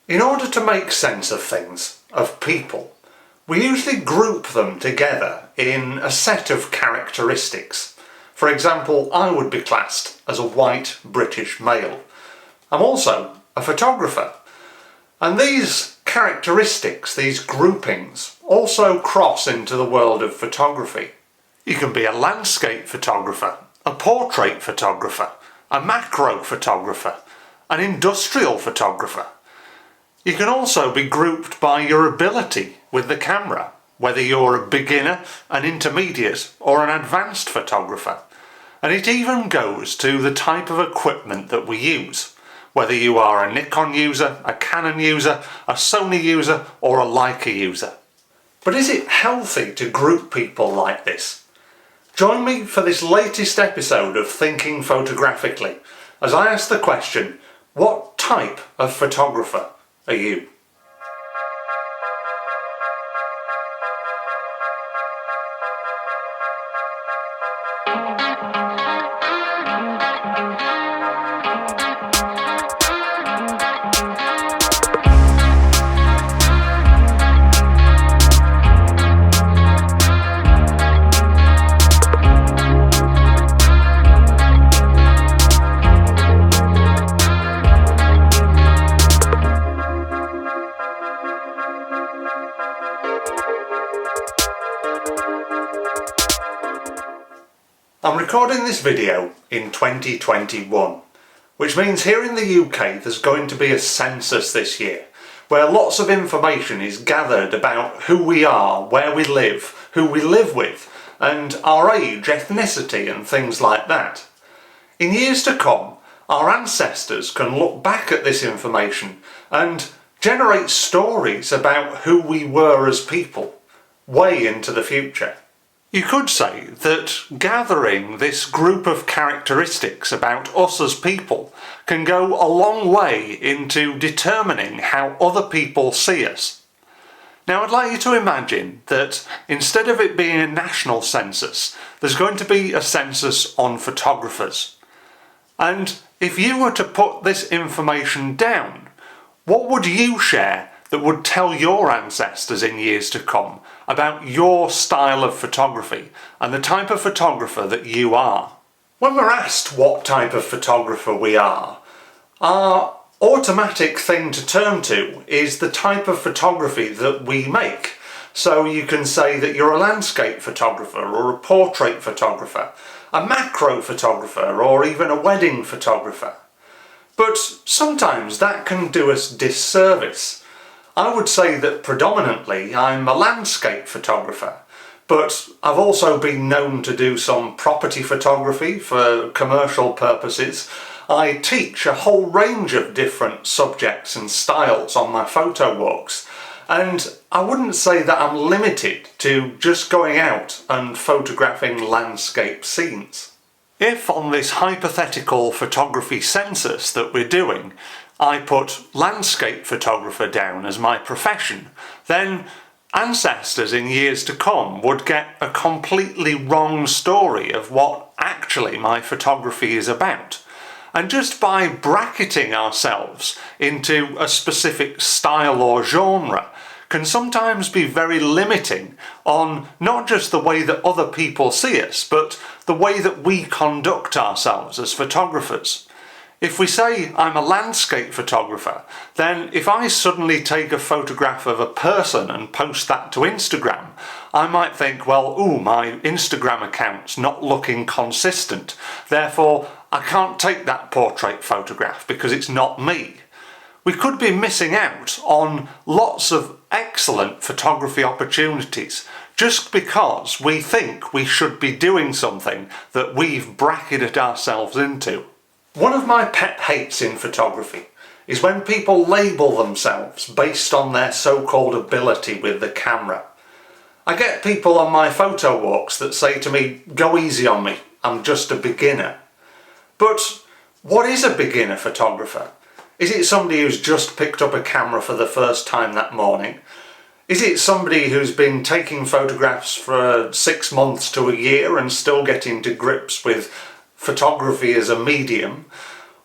In order to make sense of things, of people, we usually group them together in a set of characteristics. For example, I would be classed as a white British male. I'm also a photographer. And these characteristics, these groupings, also cross into the world of photography. You can be a landscape photographer, a portrait photographer, a macro photographer, an industrial photographer. You can also be grouped by your ability with the camera, whether you're a beginner, an intermediate, or an advanced photographer. And it even goes to the type of equipment that we use, whether you are a Nikon user, a Canon user, a Sony user, or a Leica user. But is it healthy to group people like this? Join me for this latest episode of Thinking Photographically, as I ask the question, what type of photographer are you? I'm recording this video in 2021, which means here in the UK there's going to be a census this year, where lots of information is gathered about who we are, where we live, who we live with, and our age, ethnicity and things like that. In years to come, our ancestors can look back at this information and generate stories about who we were as people, way into the future. You could say that gathering this group of characteristics about us as people can go a long way into determining how other people see us. Now I'd like you to imagine that instead of it being a national census, there's going to be a census on photographers. And if you were to put this information down, what would you share that would tell your ancestors in years to come about your style of photography and the type of photographer that you are? When we're asked what type of photographer we are, our automatic thing to turn to is the type of photography that we make. So you can say that you're a landscape photographer or a portrait photographer, a macro photographer, or even a wedding photographer. But sometimes that can do us disservice. I would say that predominantly I'm a landscape photographer, but I've also been known to do some property photography for commercial purposes. I teach a whole range of different subjects and styles on my photo walks, and I wouldn't say that I'm limited to just going out and photographing landscape scenes. If on this hypothetical photography census that we're doing, I put landscape photographer down as my profession, then ancestors in years to come would get a completely wrong story of what actually my photography is about. And just by bracketing ourselves into a specific style or genre can sometimes be very limiting on not just the way that other people see us, but the way that we conduct ourselves as photographers. If we say I'm a landscape photographer, then if I suddenly take a photograph of a person and post that to Instagram, I might think, well, my Instagram account's not looking consistent, therefore I can't take that portrait photograph because it's not me. We could be missing out on lots of excellent photography opportunities just because we think we should be doing something that we've bracketed ourselves into. One of my pet hates in photography is when people label themselves based on their so-called ability with the camera. I get people on my photo walks that say to me, "Go easy on me, I'm just a beginner." But what is a beginner photographer? Is it somebody who's just picked up a camera for the first time that morning? Is it somebody who's been taking photographs for 6 months to a year and still getting to grips with photography as a medium?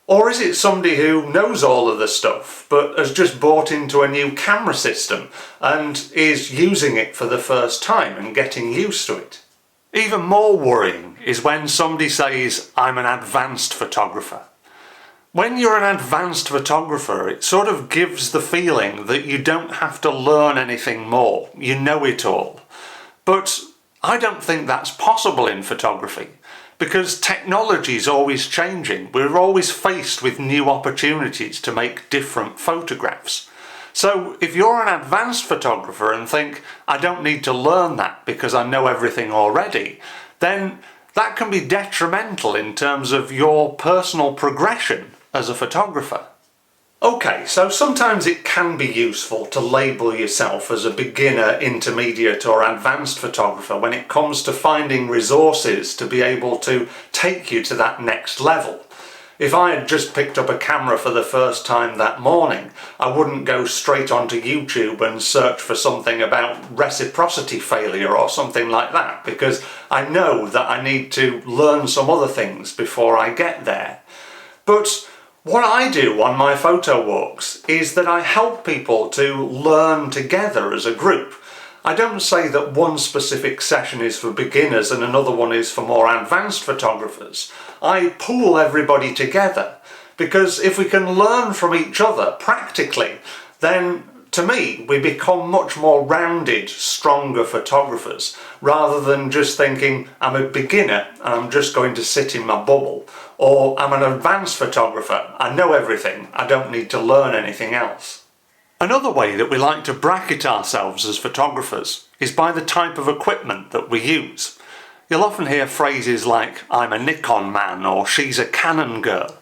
Or is it somebody who knows all of the stuff but has just bought into a new camera system and is using it for the first time and getting used to it? Even more worrying is when somebody says, I'm an advanced photographer. When you're an advanced photographer, it sort of gives the feeling that you don't have to learn anything more, you know it all. But I don't think that's possible in photography, because technology is always changing. We're always faced with new opportunities to make different photographs. So if you're an advanced photographer and think, I don't need to learn that because I know everything already, then that can be detrimental in terms of your personal progression as a photographer. Okay, so sometimes it can be useful to label yourself as a beginner, intermediate or advanced photographer when it comes to finding resources to be able to take you to that next level. If I had just picked up a camera for the first time that morning, I wouldn't go straight onto YouTube and search for something about reciprocity failure or something like that, because I know that I need to learn some other things before I get there. But what I do on my photo walks is that I help people to learn together as a group. I don't say that one specific session is for beginners and another one is for more advanced photographers. I pool everybody together, because if we can learn from each other practically, then to me we become much more rounded, stronger photographers, rather than just thinking I'm a beginner and I'm just going to sit in my bubble, or I'm an advanced photographer, I know everything, I don't need to learn anything else. Another way that we like to bracket ourselves as photographers is by the type of equipment that we use. You'll often hear phrases like, I'm a Nikon man, or she's a Canon girl.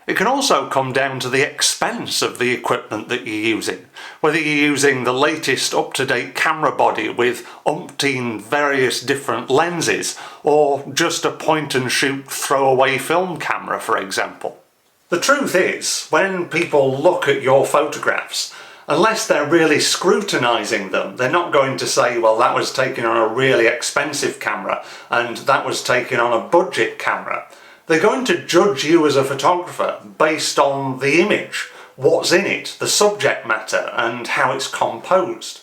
It can also come down to the expense of the equipment that you're using, whether you're using the latest up-to-date camera body with umpteen various different lenses, or just a point-and-shoot throwaway film camera, for example. The truth is, when people look at your photographs, unless they're really scrutinising them, they're not going to say, well, that was taken on a really expensive camera and that was taken on a budget camera. They're going to judge you as a photographer based on the image, what's in it, the subject matter and how it's composed.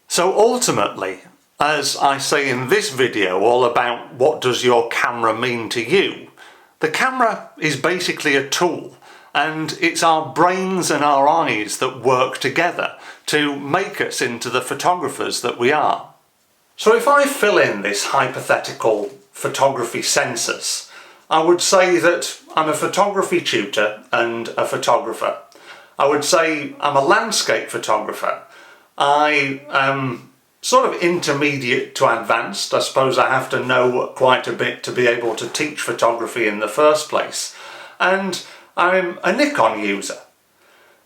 So ultimately, as I say in this video all about what does your camera mean to you, the camera is basically a tool, and it's our brains and our eyes that work together to make us into the photographers that we are. So if I fill in this hypothetical photography census, I would say that I'm a photography tutor and a photographer. I would say I'm a landscape photographer. I am sort of intermediate to advanced. I suppose I have to know quite a bit to be able to teach photography in the first place. And I'm a Nikon user.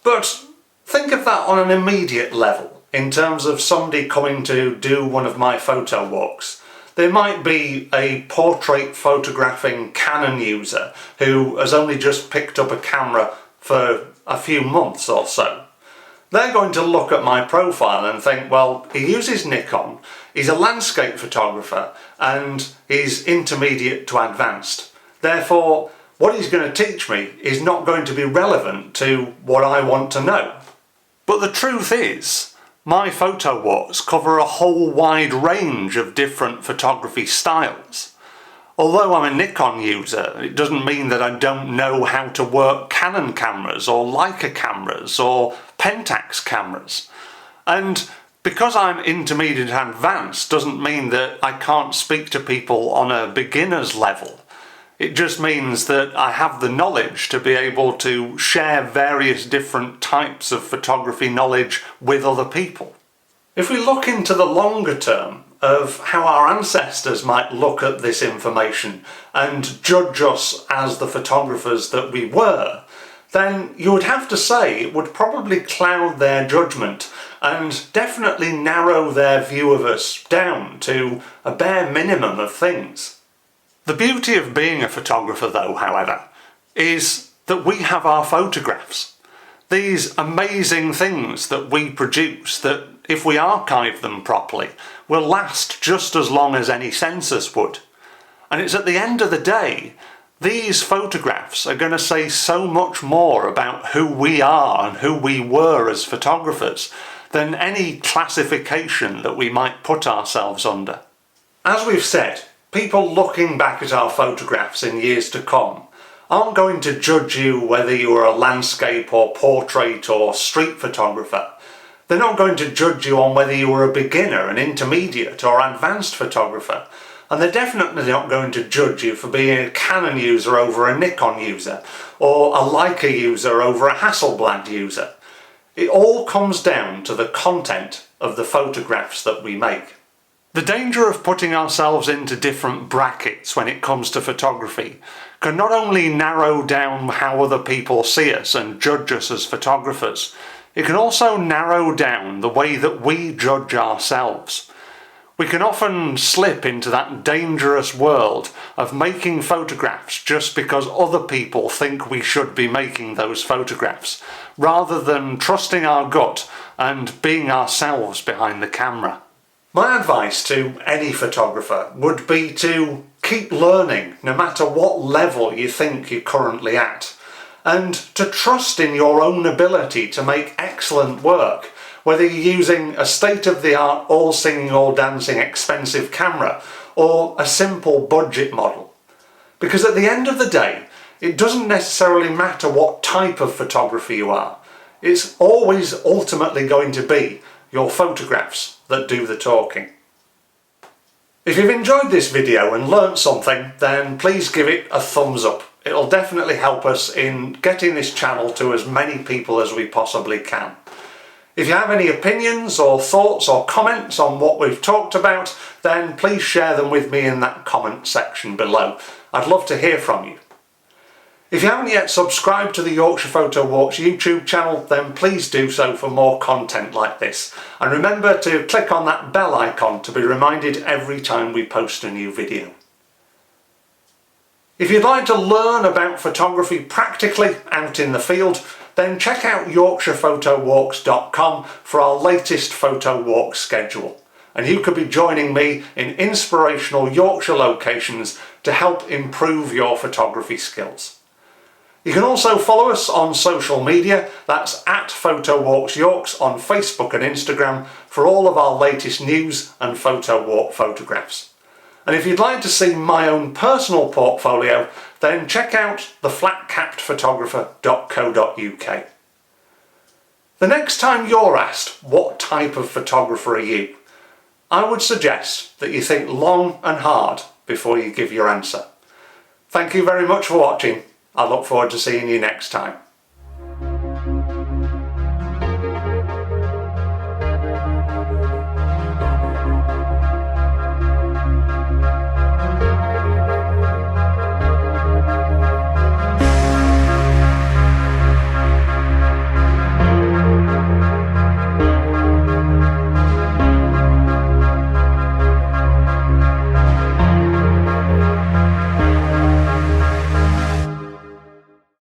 But think of that on an immediate level, in terms of somebody coming to do one of my photo walks. There might be a portrait photographing Canon user who has only just picked up a camera for a few months or so. They're going to look at my profile and think, well, he uses Nikon, he's a landscape photographer, and he's intermediate to advanced. Therefore, what he's going to teach me is not going to be relevant to what I want to know. But the truth is, my photo walks cover a whole wide range of different photography styles. Although I'm a Nikon user, it doesn't mean that I don't know how to work Canon cameras or Leica cameras or Pentax cameras. And because I'm intermediate and advanced doesn't mean that I can't speak to people on a beginner's level. It just means that I have the knowledge to be able to share various different types of photography knowledge with other people. If we look into the longer term of how our ancestors might look at this information and judge us as the photographers that we were, then you would have to say it would probably cloud their judgment and definitely narrow their view of us down to a bare minimum of things. The beauty of being a photographer though, however, is that we have our photographs. These amazing things that we produce that, if we archive them properly, will last just as long as any census would. And it's at the end of the day These photographs are going to say so much more about who we are and who we were as photographers than any classification that we might put ourselves under. As we've said, people looking back at our photographs in years to come aren't going to judge you whether you were a landscape or portrait or street photographer. They're not going to judge you on whether you were a beginner, an intermediate or advanced photographer. And they're definitely not going to judge you for being a Canon user over a Nikon user, or a Leica user over a Hasselblad user. It all comes down to the content of the photographs that we make. The danger of putting ourselves into different brackets when it comes to photography can not only narrow down how other people see us and judge us as photographers, it can also narrow down the way that we judge ourselves. We can often slip into that dangerous world of making photographs just because other people think we should be making those photographs, rather than trusting our gut and being ourselves behind the camera. My advice to any photographer would be to keep learning no matter what level you think you're currently at, and to trust in your own ability to make excellent work, whether you're using a state-of-the-art all-singing, all-dancing expensive camera or a simple budget model. Because at the end of the day, it doesn't necessarily matter what type of photographer you are. It's always ultimately going to be your photographs that do the talking. If you've enjoyed this video and learnt something, then please give it a thumbs up. It'll definitely help us in getting this channel to as many people as we possibly can. If you have any opinions or thoughts or comments on what we've talked about, then please share them with me in that comment section below. I'd love to hear from you. If you haven't yet subscribed to the Yorkshire Photo Walks YouTube channel, then please do so for more content like this. And remember to click on that bell icon to be reminded every time we post a new video. If you'd like to learn about photography practically out in the field, then check out YorkshirePhotoWalks.com for our latest photo walk schedule. And you could be joining me in inspirational Yorkshire locations to help improve your photography skills. You can also follow us on social media, that's at PhotoWalksYorks on Facebook and Instagram for all of our latest news and photo walk photographs. And if you'd like to see my own personal portfolio, then check out theflatcappedphotographer.co.uk. The next time you're asked what type of photographer are you, I would suggest that you think long and hard before you give your answer. Thank you very much for watching. I look forward to seeing you next time.